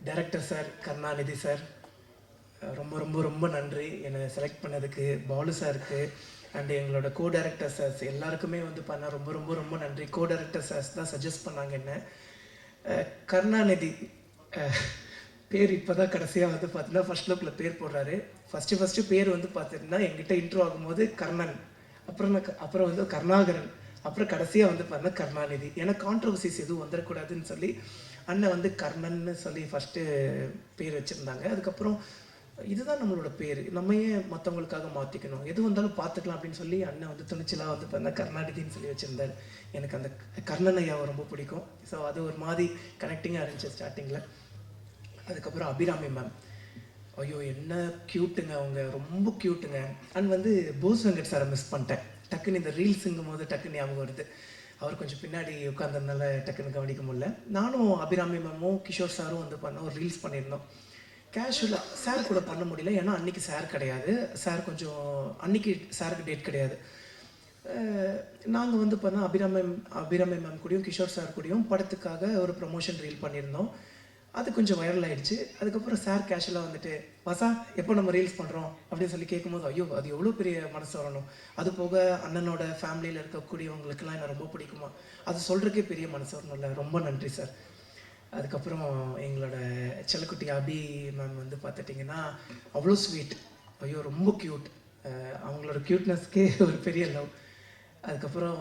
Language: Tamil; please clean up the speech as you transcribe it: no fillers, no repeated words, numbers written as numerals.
டைரக்டர் சார், கருணாநிதி சார், ரொம்ப ரொம்ப ரொம்ப நன்றி என்னை செலக்ட் பண்ணதுக்கு. பாலு சாருக்கு அண்ட் எங்களோட கோ டைரக்டர் சார்ஸ் எல்லாருக்குமே வந்து பண்ண ரொம்ப ரொம்ப ரொம்ப நன்றி. கோ டைரக்டர் சார்ஸ் தான் சஜஸ்ட் பண்ணாங்க என்ன. கருணாநிதி பேர் இப்போ தான் கடைசியாக வந்து பார்த்தீங்கன்னா ஃபர்ஸ்ட் லுக்கில் பேர் போடுறாரு. ஃபஸ்ட்டு பேர் வந்து பார்த்துட்டிங்கன்னா எங்கிட்ட இன்ட்ரோ ஆகும்போது கர்ணன், அப்புறம் வந்து கருணாகரன், அப்புறம் கடைசியாக வந்து பார்த்தீங்கன்னா கருணாநிதி. ஏன்னா கான்ட்ரவர்சிஸ் எதுவும் வந்துடக்கூடாதுன்னு சொல்லி அண்ணன் வந்து கர்ணன்னு சொல்லி ஃபஸ்ட்டு பேர் வச்சுருந்தாங்க. அதுக்கப்புறம் இதுதான் நம்மளோட பேர், நம்ம ஏன் மற்றவங்களுக்காக மாற்றிக்கணும், எது வந்தாலும் பார்த்துக்கலாம் அப்படின்னு சொல்லி அண்ணன் வந்து துணிச்சலாக வந்து பார்த்தீங்கன்னா கருணாநிதின்னு சொல்லி வச்சுருந்தார். எனக்கு அந்த கர்ணன் ஐயாவை ரொம்ப பிடிக்கும். ஸோ அது ஒரு மாதிரி கனெக்டிங்காக இருந்துச்சு ஸ்டார்டிங்கில். அதுக்கப்புறம் அபிராமி மேம், ஐயோ என்ன க்யூட்டுங்க, அவங்க ரொம்ப க்யூட்டுங்க. அண்ட் வந்து போஸ் வெங்கட் சாரை மிஸ் பண்ணிட்டேன். டக்குன்னு இந்த ரீல்ஸுங்கும் போது டக்குன்னு ஞாபகம் வருது. அவர் கொஞ்சம் பின்னாடி உட்காந்துருந்தால டக்குன்னு கவனிக்க முடியல. நானும் அபிராமி மேமும் கிஷோர் சாரும் வந்து பண்ணோம், ஒரு ரீல்ஸ் பண்ணியிருந்தோம். கேஷுவலாக சார் கூட பண்ண முடியல, ஏன்னா அன்றைக்கி சார் கிடையாது. சார் கொஞ்சம் அன்றைக்கி சாருக்கு டேட் கிடையாது. நாங்கள் வந்து பண்ணால் அபிராமி மேம் கூடயும் கிஷோர் சார் கூடயும் படத்துக்காக ஒரு ப்ரமோஷன் ரீல் பண்ணியிருந்தோம். அது கொஞ்சம் வைரல் ஆகிடுச்சு. அதுக்கப்புறம் சார் கேஷுவலாக வந்துட்டு, வசா எப்போ நம்ம ரீல்ஸ் பண்ணுறோம் அப்படின்னு சொல்லி கேட்கும்போது, ஐயோ அது எவ்வளோ பெரிய மனசு வரணும். அது போக அண்ணனோட ஃபேமிலியில் இருக்கக்கூடியவங்களுக்கெல்லாம் என்ன ரொம்ப பிடிக்குமா, அது சொல்கிறக்கே பெரிய மனசு வரணும்ல. ரொம்ப நன்றி சார். அதுக்கப்புறம் எங்களோட செல்லக்குட்டி அபி மேம் வந்து பார்த்துட்டிங்கன்னா அவ்வளோ ஸ்வீட், ஐயோ ரொம்ப க்யூட். அவங்களோட க்யூட்னஸ்க்கே ஒரு பெரிய லவ். அதுக்கப்புறம்